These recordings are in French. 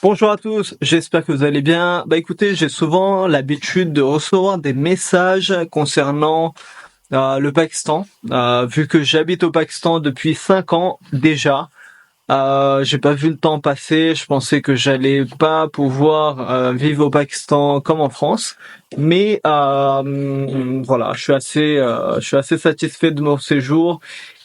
Bonjour à tous, j'espère que vous allez bien. Écoutez, j'ai souvent l'habitude de recevoir des messages concernant le Pakistan. Vu que j'habite au Pakistan depuis 5 ans déjà, j'ai pas vu le temps passer. Je pensais que j'allais pas pouvoir vivre au Pakistan comme en France, mais voilà, je suis assez satisfait de mon séjour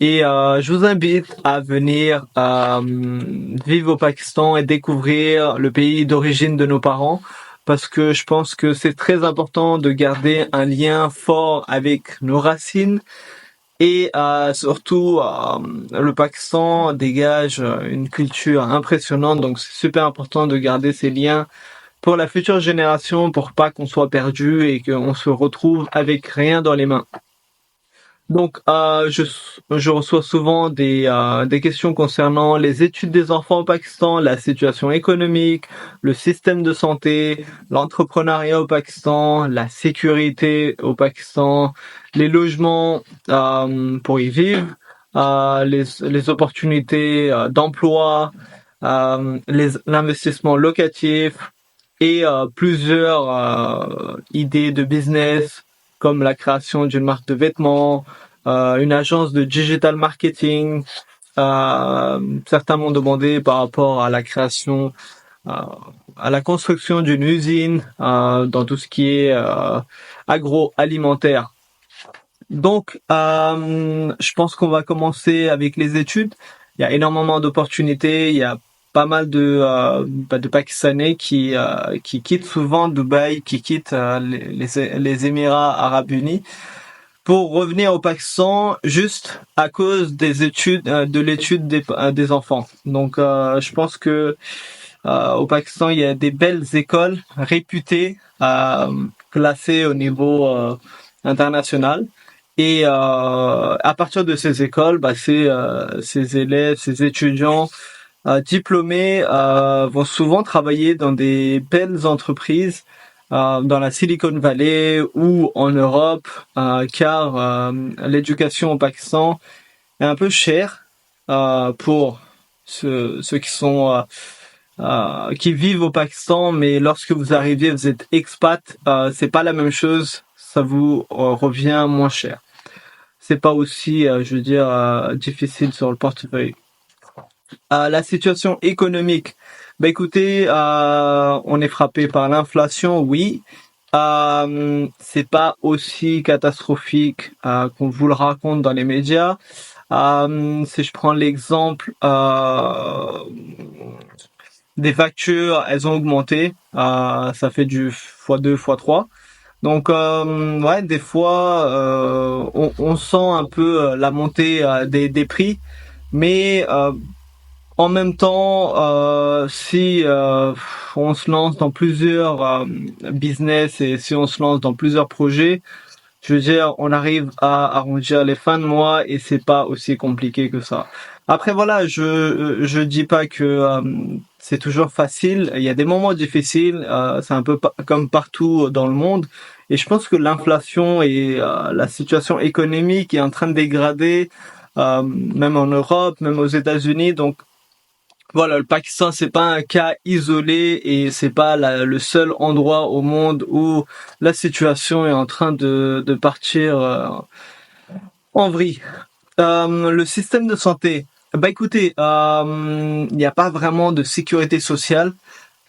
et je vous invite à venir vivre au Pakistan et découvrir le pays d'origine de nos parents. Parce que je pense que c'est très important de garder un lien fort avec nos racines et surtout, le Pakistan dégage une culture impressionnante, donc c'est super important de garder ces liens pour la future génération, pour pas qu'on soit perdu et qu'on se retrouve avec rien dans les mains. Donc, je reçois souvent des questions concernant les études des enfants au Pakistan, la situation économique, le système de santé, l'entrepreneuriat au Pakistan, la sécurité au Pakistan, les logements pour y vivre, les opportunités d'emploi, l'investissement locatif et plusieurs idées de business comme la création d'une marque de vêtements, une agence de digital marketing. Certains m'ont demandé par rapport à la création, euh, à la construction d'une usine dans tout ce qui est agroalimentaire. Donc, je pense qu'on va commencer avec les études. Il y a énormément d'opportunités. Il y a pas mal de Pakistanais qui quittent souvent Dubaï, qui quittent les Émirats Arabes Unis pour revenir au Pakistan juste à cause des études, de l'étude des enfants. Donc, je pense que au Pakistan, il y a des belles écoles réputées, classées au niveau international. Et à partir de ces écoles, ces élèves, ces étudiants diplômés vont souvent travailler dans des belles entreprises dans la Silicon Valley ou en Europe, car l'éducation au Pakistan est un peu chère pour ceux qui vivent au Pakistan, mais lorsque vous arrivez, vous êtes expat, c'est pas la même chose, ça vous revient moins cher. C'est pas aussi, je veux dire, difficile sur le portefeuille. La situation économique. Écoutez, on est frappé par l'inflation, oui. C'est pas aussi catastrophique qu'on vous le raconte dans les médias. Si je prends l'exemple des factures, elles ont augmenté. Ça fait du x2, x3. Donc ouais, des fois on sent un peu la montée des prix, mais en même temps, si on se lance dans plusieurs business et si on se lance dans plusieurs projets, je veux dire, on arrive à arrondir les fins de mois et c'est pas aussi compliqué que ça. Après voilà, je dis pas que c'est toujours facile. Il y a des moments difficiles. C'est un peu comme partout dans le monde. Et je pense que l'inflation et la situation économique est en train de dégrader, même en Europe, même aux États-Unis. Donc voilà, le Pakistan, c'est pas un cas isolé et c'est pas le seul endroit au monde où la situation est en train de partir en vrille. Le système de santé. Écoutez, il n'y a pas vraiment de sécurité sociale.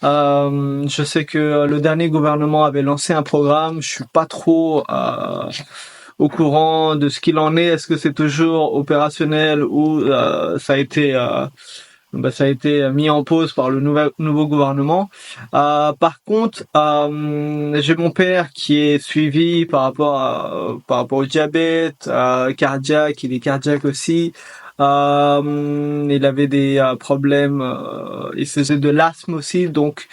Je sais que le dernier gouvernement avait lancé un programme. Je suis pas trop au courant de ce qu'il en est. Est-ce que c'est toujours opérationnel ou ça a été mis en pause par le nouveau gouvernement. Par contre, j'ai mon père qui est suivi par rapport au diabète cardiaque, il est cardiaque aussi. Il avait des problèmes, il faisait de l'asthme aussi, donc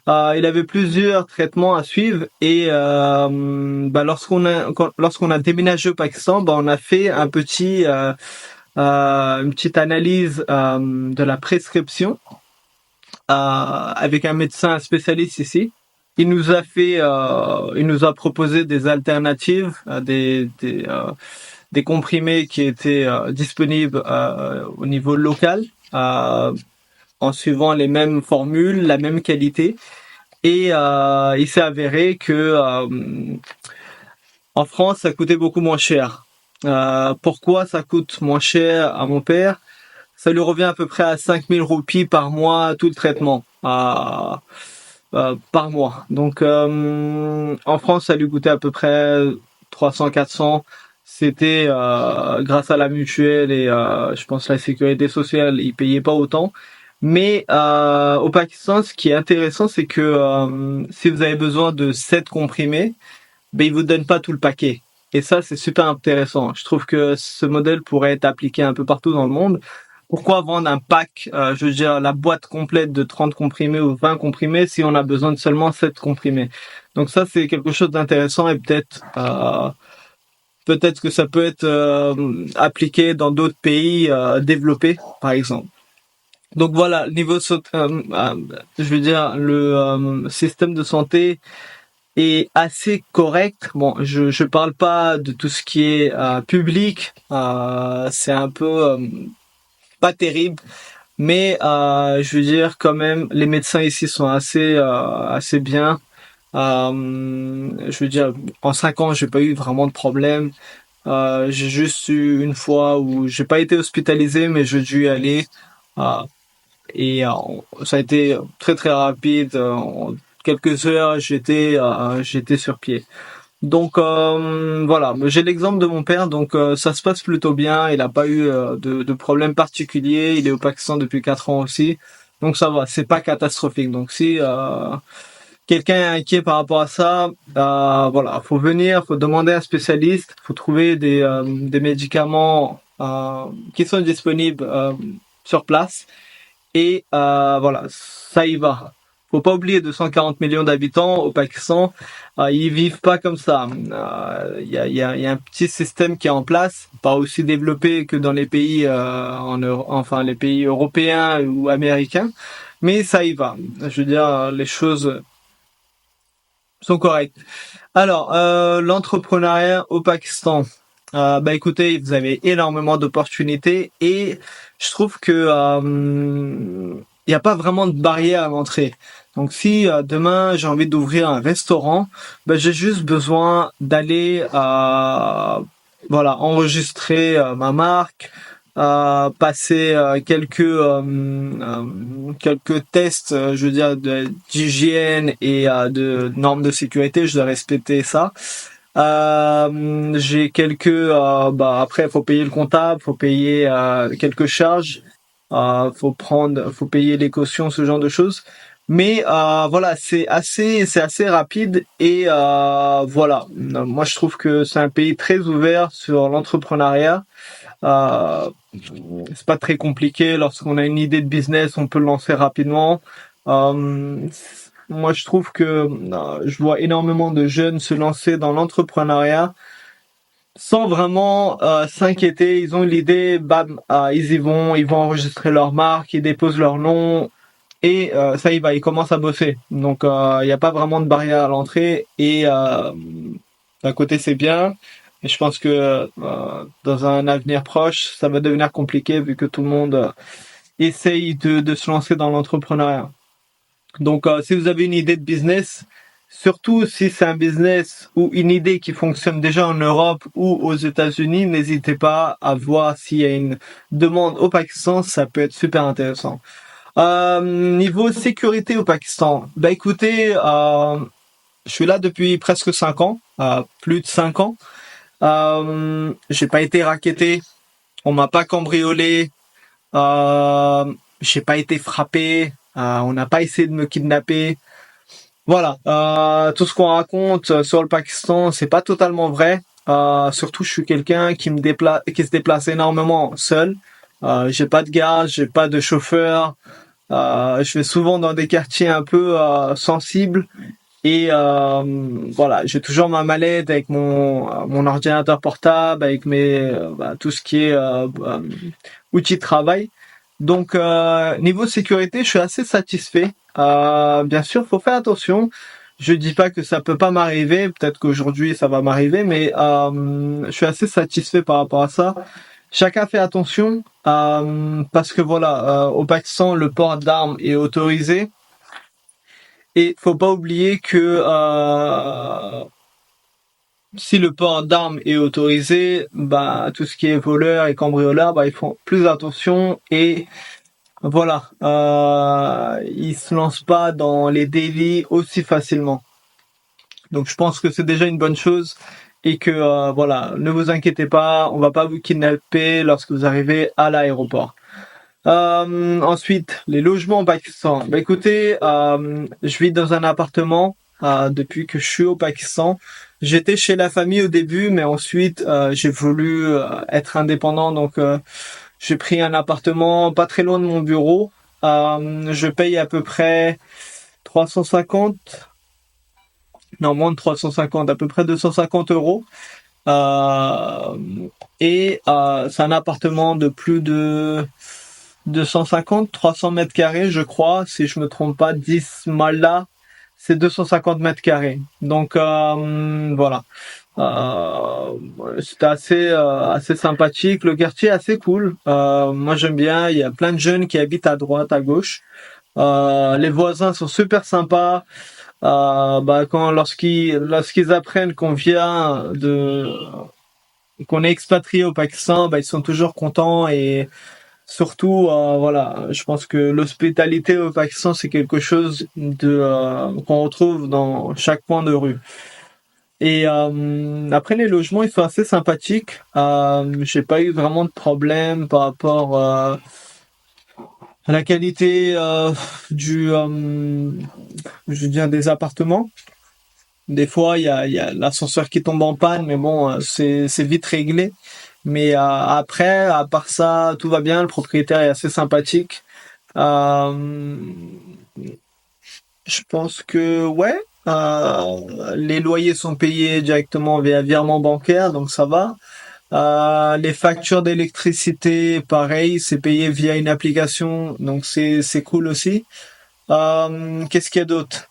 il avait plusieurs traitements à suivre et lorsqu'on a déménagé au Pakistan, on a fait une petite analyse de la prescription avec un médecin spécialiste ici. Il nous a proposé des alternatives, des comprimés qui étaient disponibles au niveau local. en suivant les mêmes formules, la même qualité. Et il s'est avéré que en France, ça coûtait beaucoup moins cher. Pourquoi ça coûte moins cher à mon père? Ça lui revient à peu près à 5000 roupies par mois, tout le traitement, par mois. Donc, en France, ça lui coûtait à peu près 300, 400. C'était grâce à la mutuelle et je pense la sécurité sociale, ils payaient pas autant. Mais au Pakistan, ce qui est intéressant, c'est que si vous avez besoin de 7 comprimés, ben ils vous donnent pas tout le paquet. Et ça, c'est super intéressant. Je trouve que ce modèle pourrait être appliqué un peu partout dans le monde. Pourquoi vendre un pack, je veux dire la boîte complète de 30 comprimés ou 20 comprimés si on a besoin de seulement 7 comprimés? Donc ça, c'est quelque chose d'intéressant et peut-être que ça peut être appliqué dans d'autres pays développés, par exemple. Donc voilà, je veux dire le système de santé est assez correct. Bon, je parle pas de tout ce qui est public, c'est un peu pas terrible, mais je veux dire quand même, les médecins ici sont assez bien. Je veux dire, en 5 ans, j'ai pas eu vraiment de problème. J'ai juste eu une fois où j'ai pas été hospitalisé, mais j'ai dû y aller. Euh, et ça a été très très rapide. En quelques heures, j'étais sur pied. Donc voilà, j'ai l'exemple de mon père, donc ça se passe plutôt bien. Il n'a pas eu de problème particulier. Il est au Pakistan depuis 4 ans aussi, donc ça va, c'est pas catastrophique. Donc si quelqu'un est inquiet par rapport à ça, voilà, faut venir, faut demander à un spécialiste, faut trouver des médicaments qui sont disponibles sur place. Et voilà, ça y va. Faut pas oublier 240 millions d'habitants au Pakistan, ils vivent pas comme ça. Il y a un petit système qui est en place, pas aussi développé que dans les pays enfin les pays européens ou américains, mais ça y va. Je veux dire, les choses sont correctes. Alors, l'entrepreneuriat au Pakistan. Bah écoutez, vous avez énormément d'opportunités et je trouve que il n'y a pas vraiment de barrière à l'entrée. Donc si demain j'ai envie d'ouvrir un restaurant, bah, j'ai juste besoin d'aller voilà, enregistrer ma marque, passer quelques tests, je veux dire d'hygiène et de normes de sécurité. Je dois respecter ça. J'ai bah après faut payer le comptable, faut payer quelques charges, faut payer les cautions, ce genre de choses. Mais voilà, c'est assez rapide et voilà. Moi je trouve que c'est un pays très ouvert sur l'entrepreneuriat. Euh, c'est pas très compliqué. Lorsqu'on a une idée de business, on peut le lancer rapidement. Euh, Moi, je trouve que je vois énormément de jeunes se lancer dans l'entrepreneuriat sans vraiment s'inquiéter. Ils ont l'idée, bam, ils vont enregistrer leur marque, ils déposent leur nom et ça y va, ils commencent à bosser. Donc, il n'y a pas vraiment de barrière à l'entrée et d'un côté, c'est bien. Et je pense que dans un avenir proche, ça va devenir compliqué vu que tout le monde essaye de se lancer dans l'entrepreneuriat. Donc, si vous avez une idée de business, surtout si c'est un business ou une idée qui fonctionne déjà en Europe ou aux États-Unis, n'hésitez pas à voir s'il y a une demande au Pakistan, ça peut être super intéressant. Niveau sécurité au Pakistan, bah écoutez, je suis là depuis presque 5 ans, plus de 5 ans. J'ai pas été racketté, on m'a pas cambriolé, j'ai pas été frappé, on n'a pas essayé de me kidnapper. Voilà, tout ce qu'on raconte sur le Pakistan, c'est pas totalement vrai. Surtout, je suis quelqu'un qui se déplace énormément seul. J'ai pas de garde, j'ai pas de chauffeur. Je vais souvent dans des quartiers un peu sensibles et voilà, j'ai toujours ma mallette avec mon ordinateur portable, avec tout ce qui est outils de travail. Donc niveau sécurité, je suis assez satisfait. Bien sûr, faut faire attention. Je dis pas que ça peut pas m'arriver. Peut-être qu'aujourd'hui ça va m'arriver, mais je suis assez satisfait par rapport à ça. chacun fait attention parce que voilà, au Pakistan, le port d'armes est autorisé et faut pas oublier que si le port d'armes est autorisé, bah tout ce qui est voleur et cambrioleur, bah ils font plus attention et voilà, ils se lancent pas dans les délits aussi facilement. Donc je pense que c'est déjà une bonne chose et que voilà, ne vous inquiétez pas, on va pas vous kidnapper lorsque vous arrivez à l'aéroport. Ensuite, les logements au Pakistan. Bah écoutez, je vis dans un appartement depuis que je suis au Pakistan. J'étais chez la famille au début, mais ensuite j'ai voulu être indépendant, donc j'ai pris un appartement pas très loin de mon bureau. Je paye à peu près 350, non moins de 350, à peu près 250 euros. Euh, et c'est un appartement de plus de 250, 300 mètres carrés, je crois, si je me trompe pas, 10 mallas, c'est 250 mètres carrés. Donc voilà. C'était assez sympathique. Le quartier est assez cool. Moi j'aime bien. Il y a plein de jeunes qui habitent à droite, à gauche. Les voisins sont super sympas. Bah lorsqu'ils apprennent qu'on est expatrié au Pakistan, bah ils sont toujours contents et surtout voilà, je pense que l'hospitalité au Pakistan c'est quelque chose qu'on retrouve dans chaque coin de rue. Et après les logements ils sont assez sympathiques. J'ai pas eu vraiment de problème par rapport à la qualité je veux dire des appartements. Des fois, il y a l'ascenseur qui tombe en panne, mais bon, c'est vite réglé. Mais après, à part ça, tout va bien. Le propriétaire est assez sympathique. Euh, je pense que ouais, les loyers sont payés directement via virement bancaire, donc ça va. Les factures d'électricité, pareil, c'est payé via une application, donc c'est cool aussi. Qu'est-ce qu'il y a d'autre?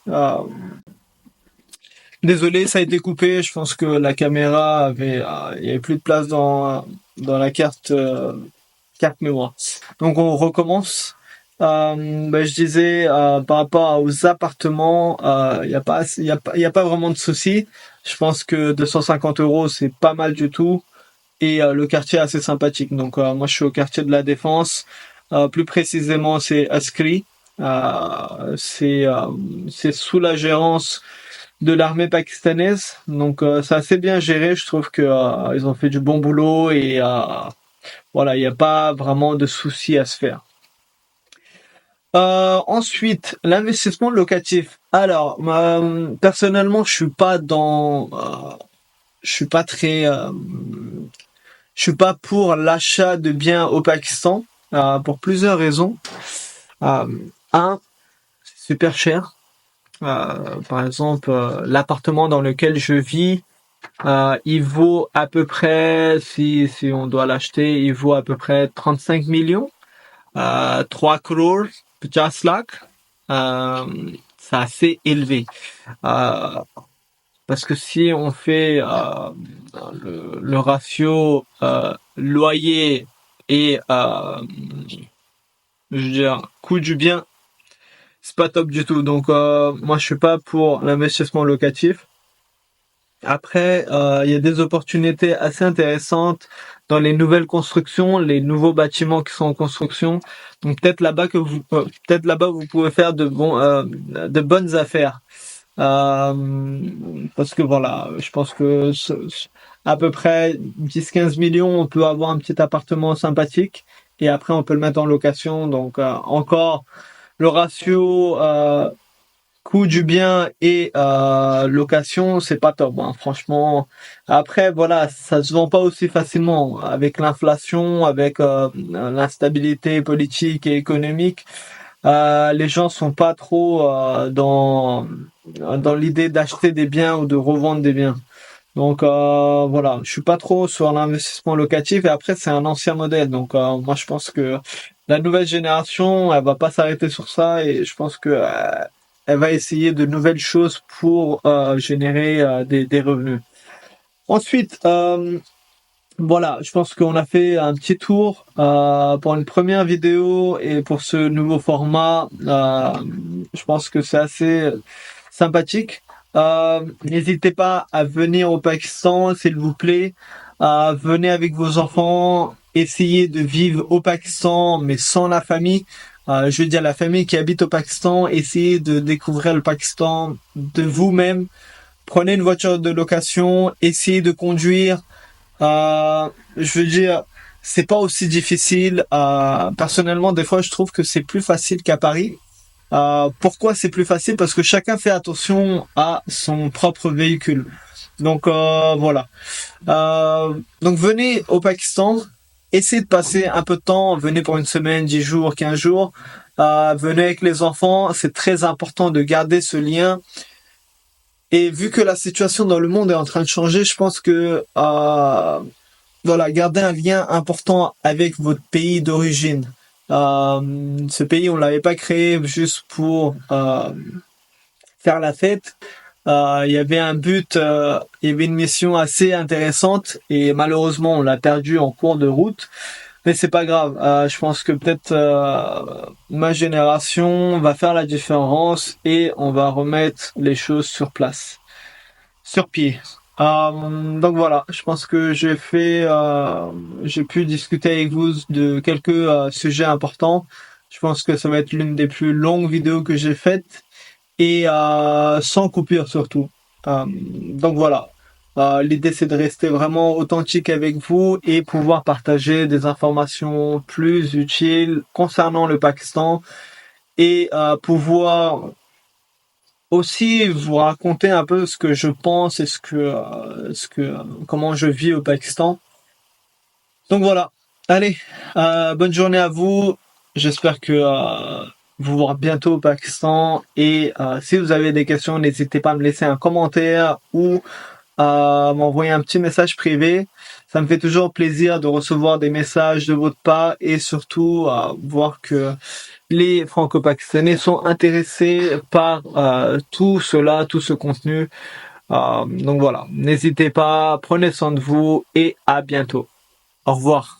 Désolé, ça a été coupé. Je pense que la caméra il y avait plus de place dans la carte mémoire. Donc on recommence. Je disais par rapport aux appartements, il y a pas vraiment de souci. Je pense que 250 euros c'est pas mal du tout et le quartier est assez sympathique. Donc moi je suis au quartier de la Défense. Plus précisément c'est Askri. C'est sous la gérance de l'armée pakistanaise. Donc c'est assez bien géré. Je trouve que ils ont fait du bon boulot et voilà, il n'y a pas vraiment de soucis à se faire. Ensuite, l'investissement locatif. Alors, personnellement, je suis pas très, je suis pas pour l'achat de biens au Pakistan pour plusieurs raisons. Euh, un, c'est super cher. Par exemple, l'appartement dans lequel je vis, il vaut à peu près, si on doit l'acheter, il vaut à peu près 35 millions, 3 crores, 50 lakhs. C'est assez élevé. Euh, Parce que si on fait le ratio loyer et je veux dire coût du bien, c'est pas top du tout. Donc moi je suis pas pour l'investissement locatif. Après, il y a des opportunités assez intéressantes dans les nouvelles constructions, les nouveaux bâtiments qui sont en construction. Donc peut-être là-bas vous pouvez faire de bonnes affaires. Parce que voilà, je pense que à peu près 10-15 millions, on peut avoir un petit appartement sympathique et après on peut le mettre en location. Donc encore le ratio coût du bien et location, c'est pas top, hein, franchement. Après, voilà, ça se vend pas aussi facilement avec l'inflation, avec l'instabilité politique et économique. Les gens sont pas trop dans l'idée d'acheter des biens ou de revendre des biens. Donc voilà, je suis pas trop sur l'investissement locatif et après c'est un ancien modèle. Donc moi je pense que la nouvelle génération, elle va pas s'arrêter sur ça et je pense que elle va essayer de nouvelles choses pour générer des revenus. Ensuite, Voilà, je pense qu'on a fait un petit tour pour une première vidéo et pour ce nouveau format. Je pense que c'est assez sympathique. N'hésitez pas à venir au Pakistan, s'il vous plaît. Venez avec vos enfants, essayez de vivre au Pakistan, mais sans la famille. Je veux dire la famille qui habite au Pakistan, essayez de découvrir le Pakistan de vous-même. Prenez une voiture de location, essayez de conduire. Je veux dire, c'est pas aussi difficile. Personnellement, des fois, je trouve que c'est plus facile qu'à Paris. Pourquoi c'est plus facile? Parce que chacun fait attention à son propre véhicule. Donc voilà. Donc venez au Pakistan, essayez de passer un peu de temps, venez pour une semaine, 10 jours, 15 jours. Venez avec les enfants, c'est très important de garder ce lien. Et vu que la situation dans le monde est en train de changer, je pense que voilà, garder un lien important avec votre pays d'origine. Ce pays, on l'avait pas créé juste pour faire la fête. Il y avait un but, il y avait une mission assez intéressante et malheureusement on l'a perdu en cours de route. Mais c'est pas grave. Je pense que peut-être ma génération va faire la différence et on va remettre les choses sur place, sur pied. Donc voilà, je pense que j'ai pu discuter avec vous de quelques sujets importants. Je pense que ça va être l'une des plus longues vidéos que j'ai faites et sans coupure surtout. Donc voilà. L'idée c'est de rester vraiment authentique avec vous et pouvoir partager des informations plus utiles concernant le Pakistan et pouvoir aussi vous raconter un peu ce que je pense et comment je vis au Pakistan. Donc voilà. Allez, bonne journée à vous. J'espère que vous verrez bientôt au Pakistan. Et si vous avez des questions, n'hésitez pas à me laisser un commentaire ou à m'envoyer un petit message privé. Ça me fait toujours plaisir de recevoir des messages de votre part et surtout voir que les franco-pakistanais sont intéressés par tout cela, tout ce contenu. Donc voilà, n'hésitez pas, prenez soin de vous et à bientôt. Au revoir.